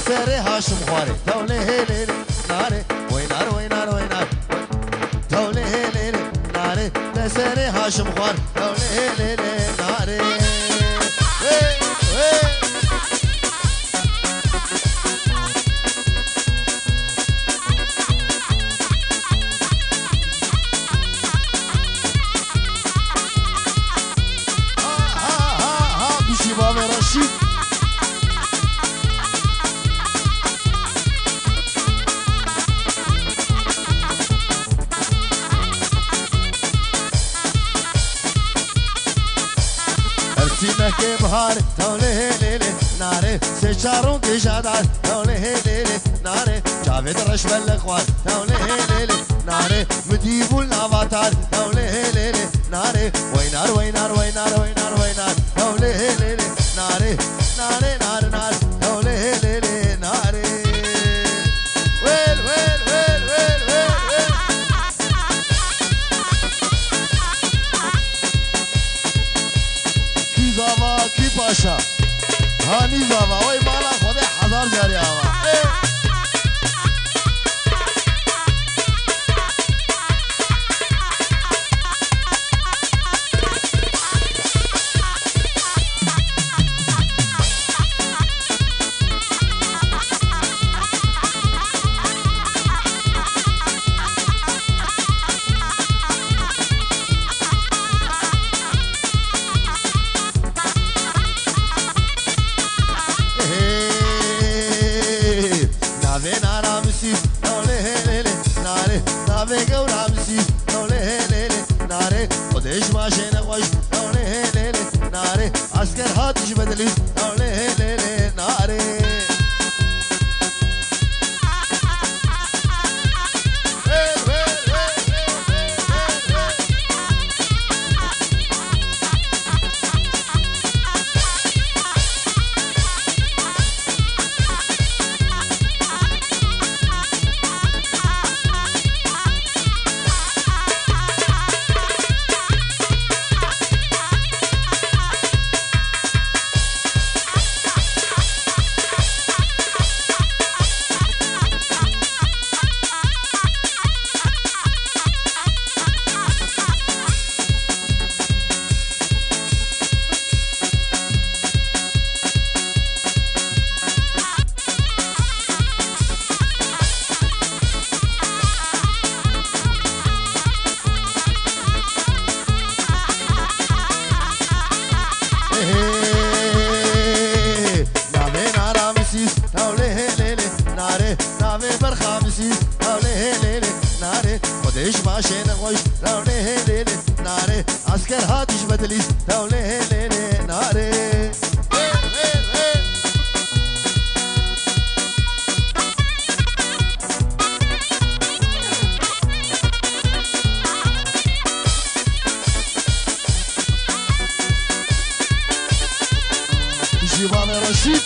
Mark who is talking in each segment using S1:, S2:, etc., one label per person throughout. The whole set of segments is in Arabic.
S1: لسري هاشم خواري دولي هيلي ناري وينار وينار وينار دولي هيلي ناري لسري هاشم خواري دولي هيلي ناري بابا رشيد ارسينا كي بهار دولي ليلي ناري سيشارون كي شادار دولي ليلي ناري جافيد رشب الاخوان دولي ليلي ناري مديبو الافاتار دولي ليلي ناري وينار وينار وينار وينار وينار دولي ليلي ناري ناري نار نار دولي ليلي ناري ويل ويل ويل ويل ويل ويل کی زاوا کی پاشا هانی زاوا وای مالا خدا هزار جاری آوا خودش ماشین خوش دونه لیلی ناره عسکر هاتش بدلیز دونه لیلی ناره خودش ماشین خوش دونه لیلی ناره عسکر هاتش بدلیز دونه لیلی ناره شیبان رشید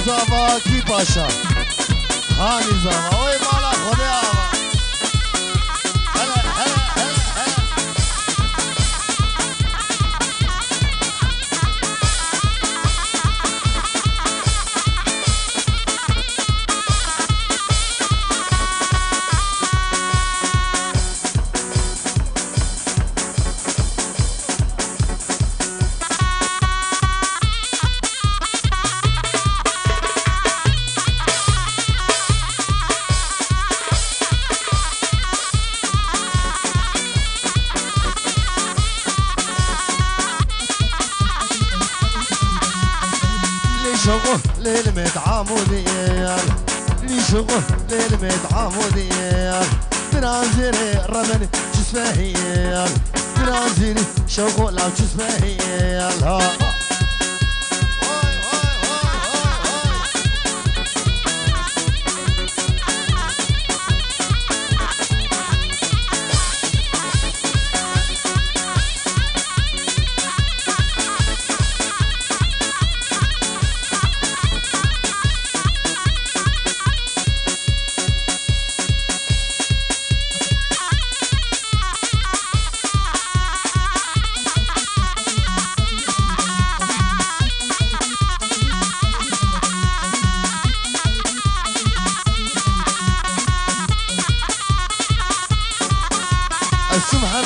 S1: زاوا کی پاشا خانی زاوا اوی مالا خدا آوا هلا هلا هلا هلا للميت عموديال لي شغل للميت عموديال تنازلي رمني جسمهيال تنازلي شغل لو جسمهيال ها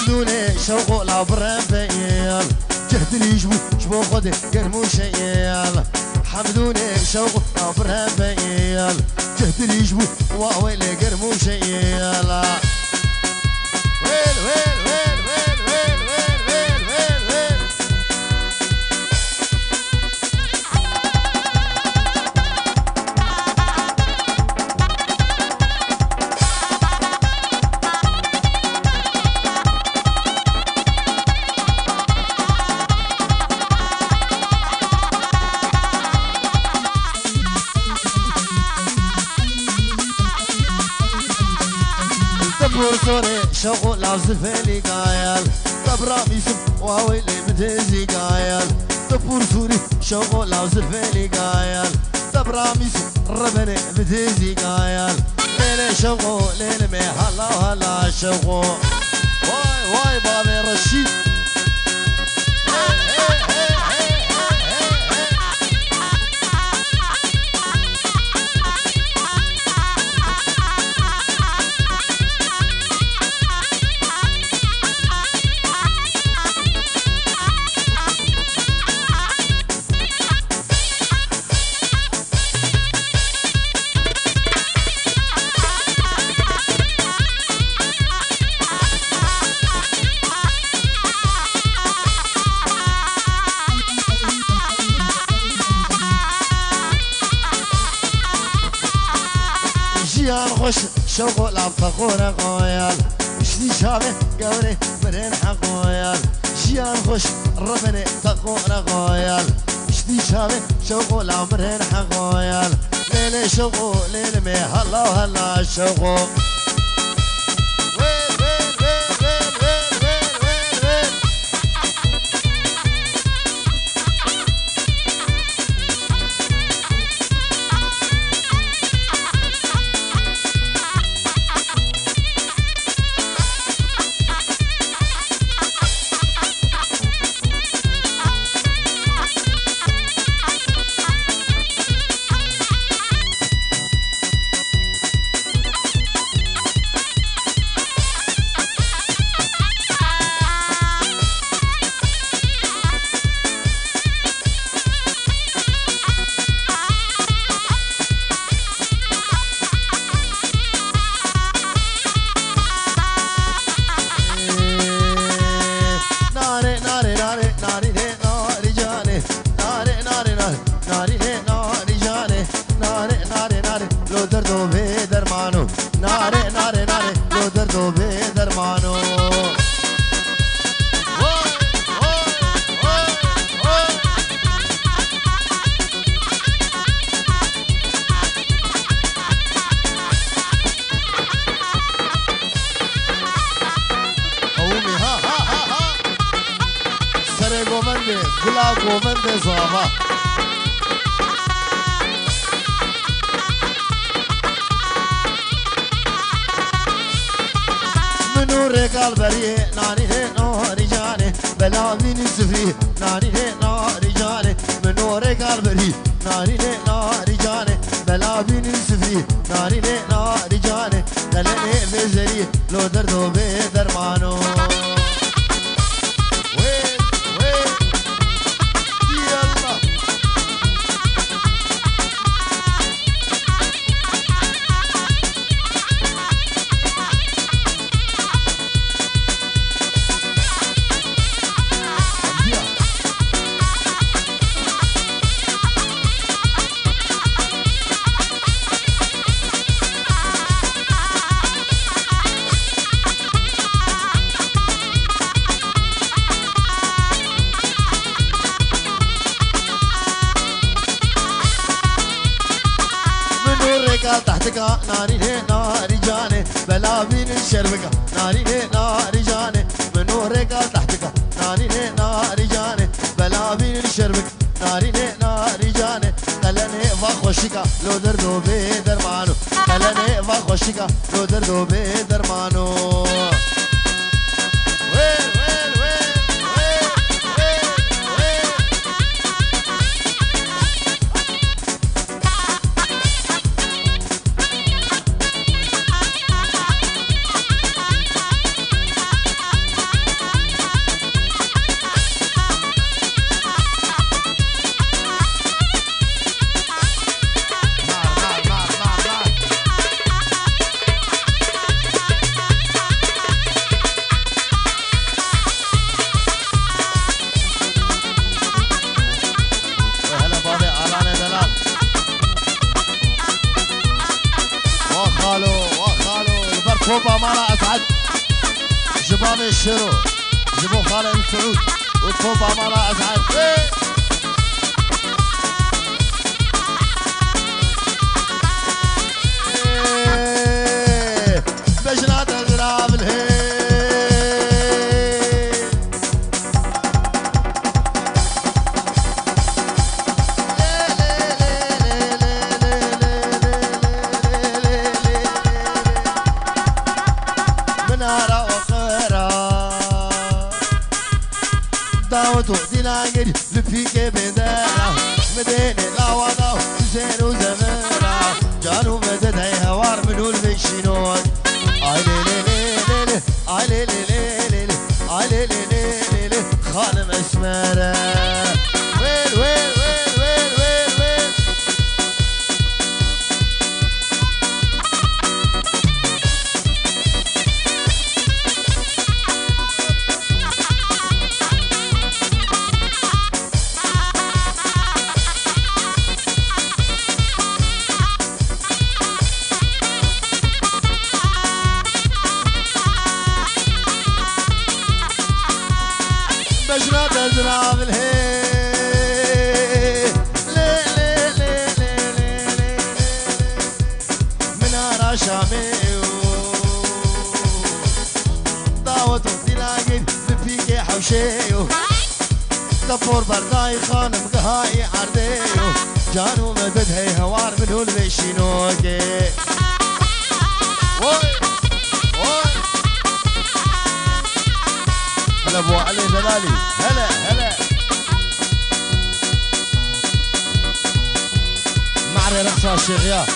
S1: حمدوني شوقو لا بربيال جهدني جبو خدي كرمو شيال حمدوني شوقو لا بربيال جهدني جبو واويلي كرمو شيال ويل ويل ويل ويل ويل ويل ويل ويل ويل بورسوني شوقو لازل فيلي قايل طبرامي سب واويلي بتزي قايل بورسوني شوقو لازل فيلي قايل طبرامي سب ربني بتزي قايل ليلي شوقو ليلي مي هلا هلا شوقو واي واي بابي رشيد خوش شوقو لعب فخورة قويال شدي شابه قوري مرين حقويال جيان خوش ربني فخورة قويال شدي شابه شوقو لعب مرين حقويال ليلي شوقو ليلي مي هلا وهلا شوقو گلا گووند زاوا منو رجال بريه ناري ناري جاني بلا من سفري ناري ناري جاني منو رجال بريه ناري ناري جاني بلا من سفري ناري ناري جاني دلني بزري لو دردو بدرمانو قال تحتك ناري لي ناري جاني بلا بين الشربك ناري لي ناري جاني من نورك قال تحتك ناري لي ناري جاني بلا بين الشربك ناري لي ناري جاني قلني فخوشك لو دردو بدرمانو قلني فخوشك لو دردو بدرمانو فوبا مالا اسعد جبال الشرو جبو خالد سعود وفوبا مالا اسعد بجنات ازراب الهيل داوتو ديناغير لفيك بدانا مدينة لا وضعو زين وزمانا جانو مدد هي هوار منو المشينون اي لي لي لي لي اي لي لي لي لي اي لي لي لي لي خالم اسمارة ويل ويل ويل ويل ويل ويل بجنات ازراب الهيل لي لي لي لي لي لي منارة شامي داوتو ديناغير بفيكي حوشيو دبور برداي خانم قهاي عرديو جانو مدد هي هوار منو البيشينوكي وي وي هلا ابو علي دلالي هلا هلا معري رقصة الشيخيات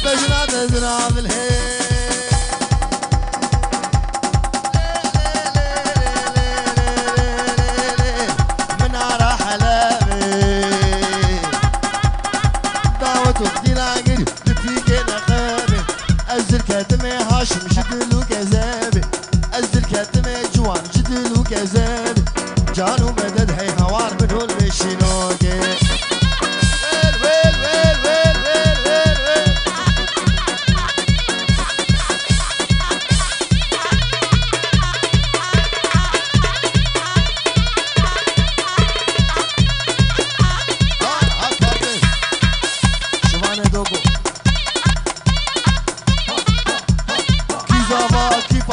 S1: بجنات ازراب الهيل منارة حلابي داوتو ديناغير بفيك نقابي ازل كاتمي هاشم جدلو كذابي ازل كاتمي جوان جدلو كذابي جانو مدد هي هوار منو المشينوكي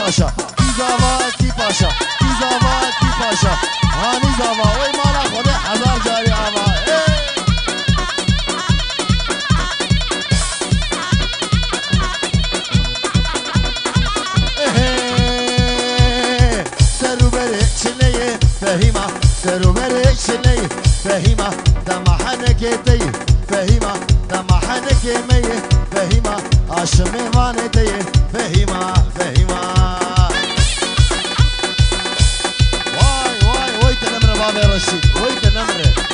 S1: Paşa, Kizavaki Paşa, Kizavaki Paşa, Hani Zava, oy mala khode hazar jari ama. Serubere çileye fehima, serubere çileye fehima, damahaneke teye fehima, damahaneke meye fehima, aşme vane teye fehima, fehima. بابا رشيد ويت نمره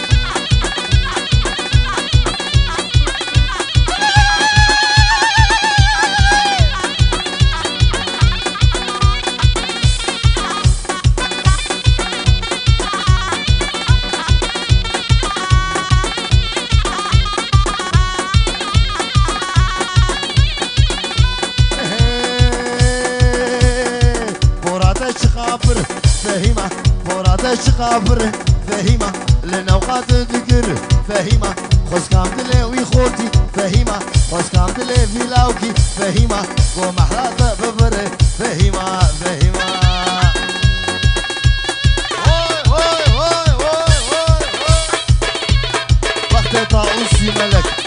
S1: فهيمة مراد شقابر فهيمة لنوقات ذكر فهيمة خذ كامتلي ويخوتي فهيمة خذ كامتلي في لاوكي فهيمة ومحرات ببر فهيمة فهيمة وقت طاووسي ملك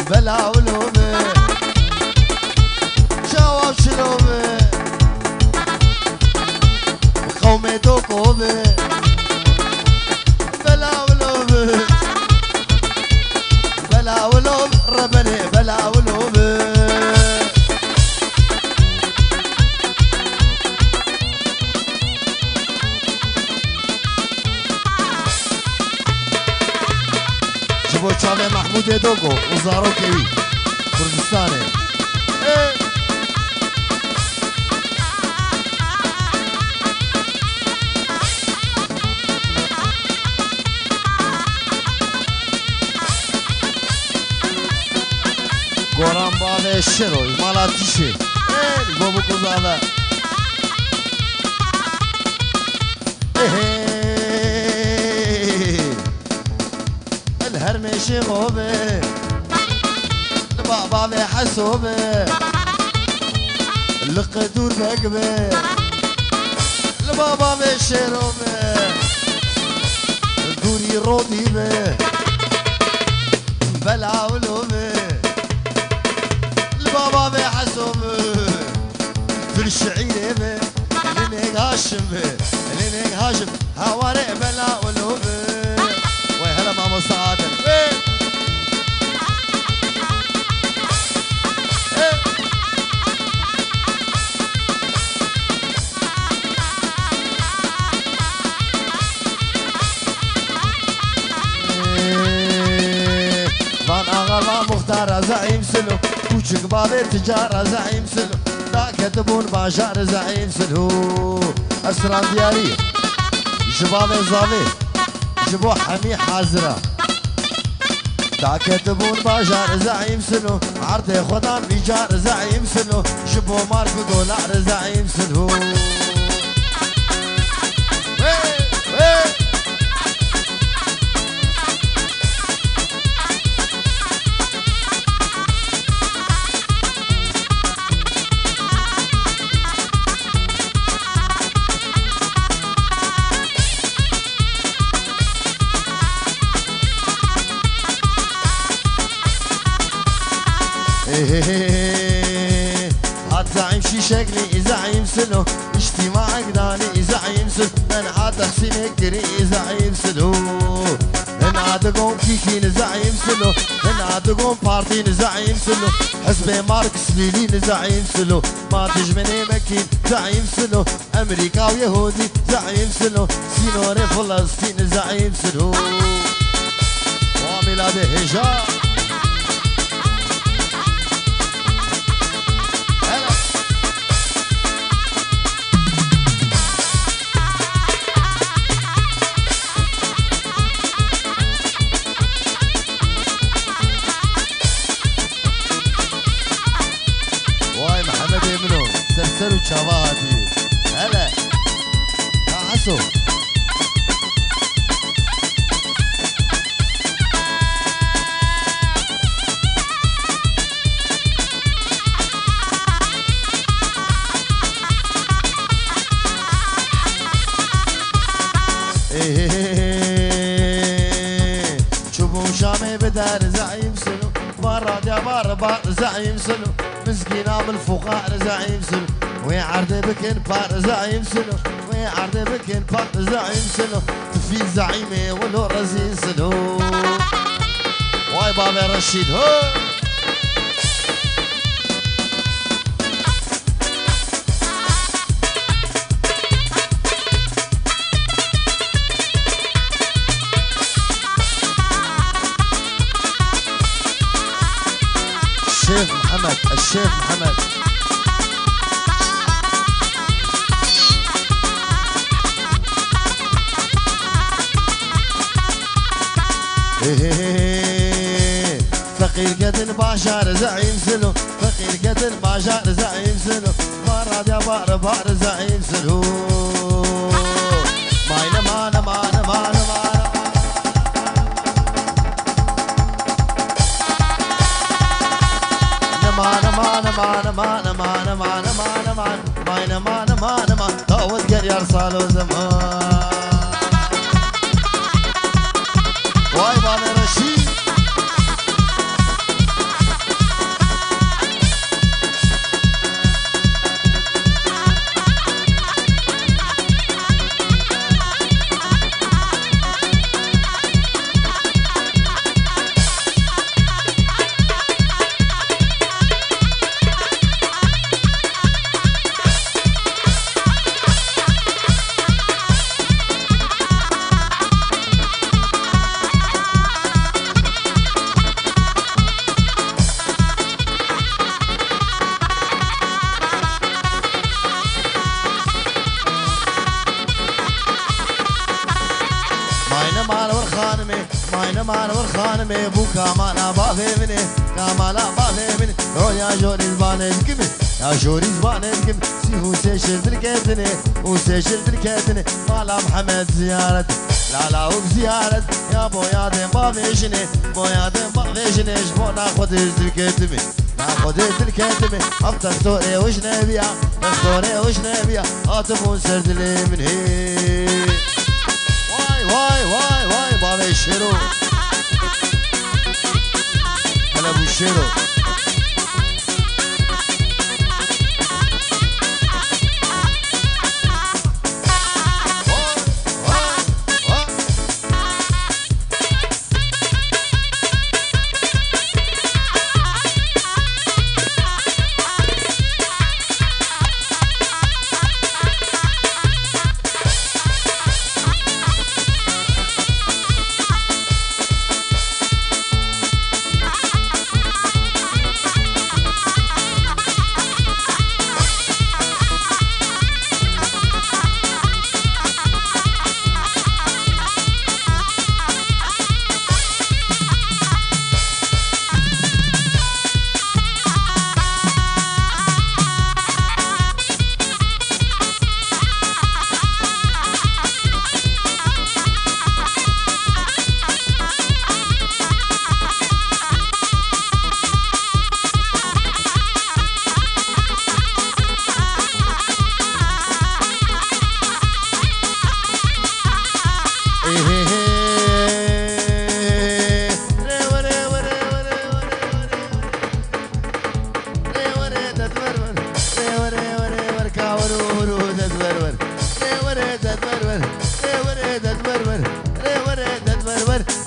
S1: بلا ولومه جواب شلومه قومي دوكومه بلا ولومه بلا ولوم ربني بلا ولومه جبو چاوه محمود دوگو وزارو کهی کردستانه گوران باوه شروی مالاتیشه بابو کزاوه الهرمشي غوبه البابا بحسوبه القدور بقبه البابا بشروبه الدوري روديبه بلا ولوبه البابا بحسوبه في الشعيره لينك هاشم لينك هاشم هواري بلا ولوبه وهلا ماما سعادة فان آغا مختار زعيم سلو کوچک بابي تجار زعيم سلو دا كتبون باجار زعيم سلو اسران دياري جبابي زاوي جبو حمي حاضرة دا كتبون باجار زعيم سنو عرض خدام بيجار زعيم سنو جبو ماركو دولار زعيم سنو زعيم شي شكلي زعيم سلو اجتماعك داني زعيم سلو انا عاد حسين كري زعيم سلو انا عاد قوم كيكين زعيم سلو انا عاد قوم بارتين زعيم سلو حزب ماركس ليلين زعيم سلو ما تجمني مكين زعيم سلو امريكا ويهودي زعيم سلو سينوري فلسطين زعيم سلو وميلاد هجار سرسرو چاواتی هلا حسو شوفوا شامي بدار زعيم سلو براد يا بار زعيم سلو مسكينة من الفقراء زعيم سلو ويعرض بكن بار زعيم سلو ويعرض بكن بار زعيم سلو تفي زعيمي ولو رزين سلو واي بابا رشيد هو الشيخ محمد الشيخ محمد فقير قتل باشار زعيم سلو فقير قتل باشار زعيم سلو بارد يا بار زعيم سلو ماينا مانا مانا مانا مانا مانا مانا مانا مانا مانا مانا مانا مانا مانا مانا مانا طاوت قريار صالو زمان واي بابا رشيد مانا ورخانمي بو كامالا بافيمني كامالا بافيمني رو يا جوري زبانه الكمي يا جوري زبانه الكمي سيهو سيشل بالكاتني وسيشل بالكاتني مالا محمد زيارة لا وبزيارة يا بويا دين بافيشني بويا دين بافيشني جبو ناخد الكاتمي ناخد الكاتمي افضل ستوري وش نبيا ستوري وش نبيا اطفون سرد لي من هي واي بابا الشيرو هلا ابو الشيرو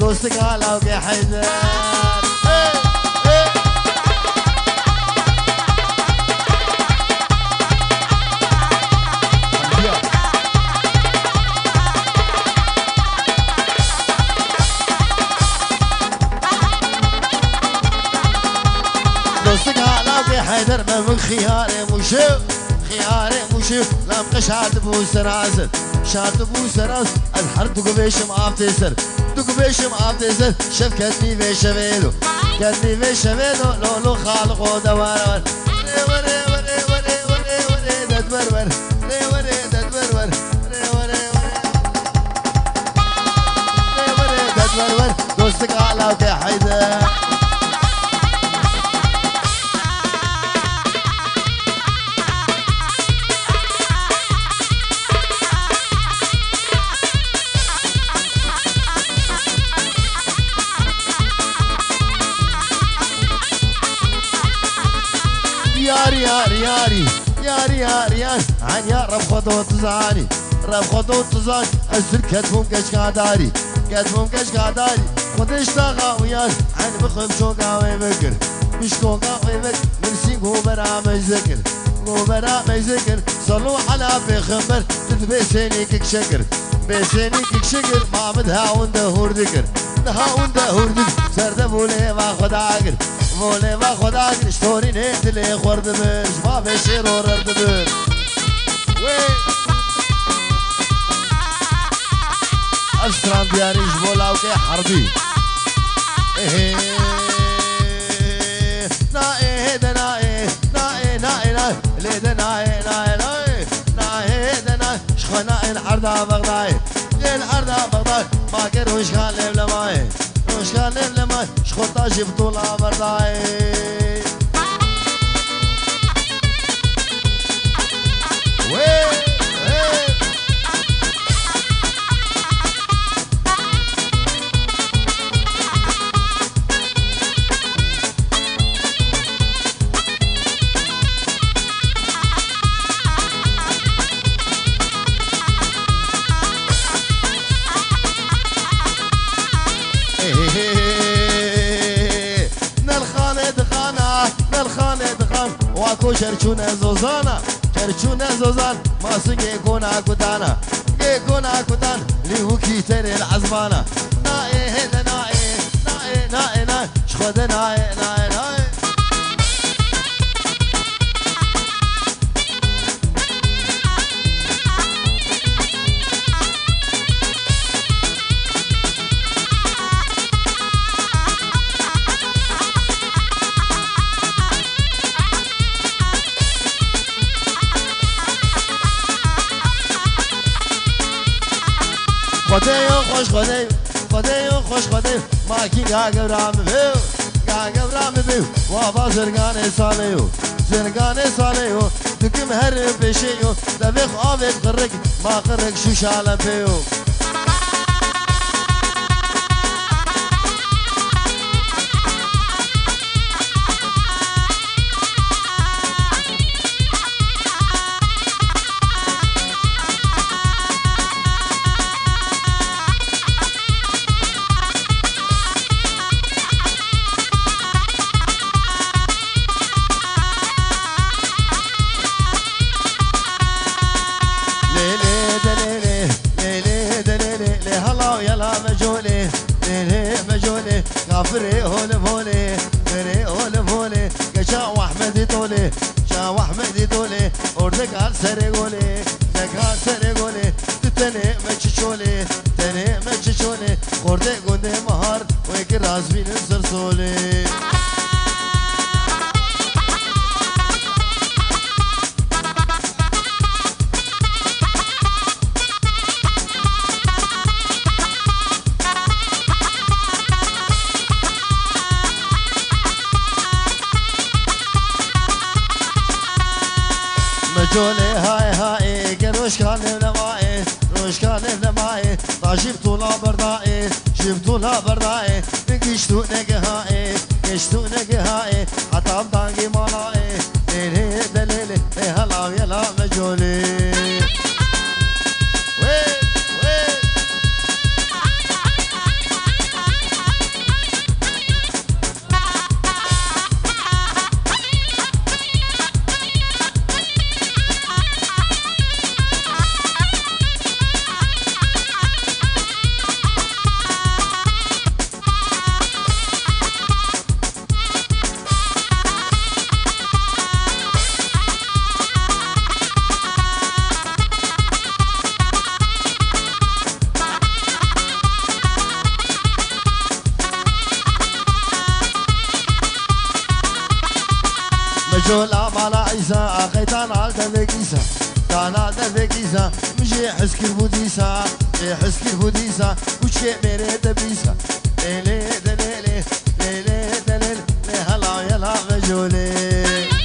S1: دوستك على وقع حيدر دوستك على وقع حيدر ما من خياري مشو خياري مشو لم قشعت بو سراسل شارت بو سراس الحر دوغ بيشم عبتسر دوغ بيشم عبتسر شف كتني بيشميلو كتني بيشميلو لولو خالق ودوار وري وري وري وري وري ددبربر وري وري ددبربر وري وري وري ددبربر دوستك على وقع حيدر ياري ياري ياري ياري ياري ياري عن يا رب خطوة تزاني رب خطوة تزاني أسر كتبهم كشكاداري كتبهم كشكاداري خدش تغاويان عن بخم شو قاوي بكر مش كو قاوي بكر من سيقو برامج ذكر قو برامج ذكر صلوا على بخمر تتبسيني كك شكر بسيني كك شكر ما مدهاون دهور ذكر دهاون دهور ذكر سرد بولي ما خدا عقر بولي ما خدا عقر شتوري نيت اللي خورد برش ما بشير ورد برش أشتران دياري جبولا وكي حربي نائي ده نائي نائي نائي نائي ليه ده نائي نائي نائي نائي ده نائي شخنائي الحردة بغداي ليه الحردة بغداي ما كر وش كان ليه لماي وش كان ليه لماي شخطة جبتولا برداي واكو شرچونه زوزانا شرچونه زوزان ما سنگه كونا كدانا كونا كدان ليوكي تري العزبانا نائي هدا نائي نائي نائي نائي شخد نائي نائي نائي خدايو خوش خدايو خدايو خوش خدايو ما كي قاقرام بيو قاقرام بيو وابا زرقاني صاليو زرقاني صاليو دكم هرب بشيو دبيخ آبك قرق ما قرق شو شالم بيو فري هول فولي فري هول فولي كشاو احمد طولي شاو احمد طولي اردك على سرقولي دك على سرقولي تتني مششولي تني مششولي اردك قد مهار ويك راس بين سرسولي مجولي هاي هاي كروش كان لماي روش كان لماي طاشبتو لا بردائي شبتو لا بردائي نقشتو نقهائي قشتو نقهائي حتى بدانقي مالائي ليلي دليلي هلا يلا مجولي مجولا مالا عيسى اخيتان على دفكيسا كان على دفكيسا مجي حسك البوديسا مجي حسك البوديسا وشي ميري دبيسا ليلي دليلي ليلي دليلي هلا يلا مجولي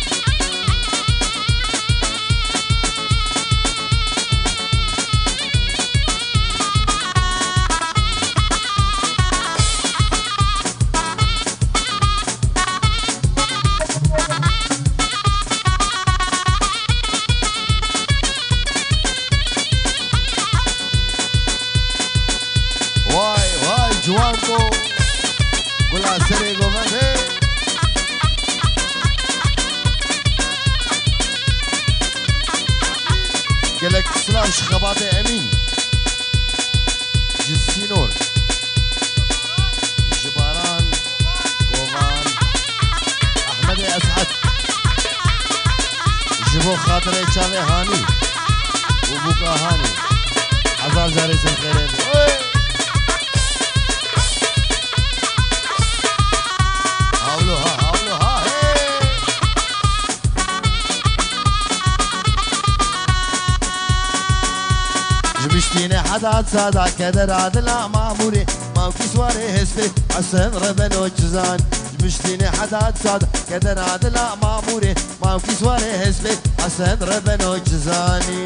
S1: جوانكو قولها سري قومته قالك سلام شخباتي امين جسينور جباران كوفان احمد اسعد جبو خاطر شاوي هاني وبوكا هاني عزار جاري سنخيرين هاولوها جمشتيني حدا سادا كدر عدلا معموري موكي سواري هسفي حسن ربنو جزان جمشتيني حدا سادا كدر عدلا معموري موكي سواري هسفي حسن ربنو جزاني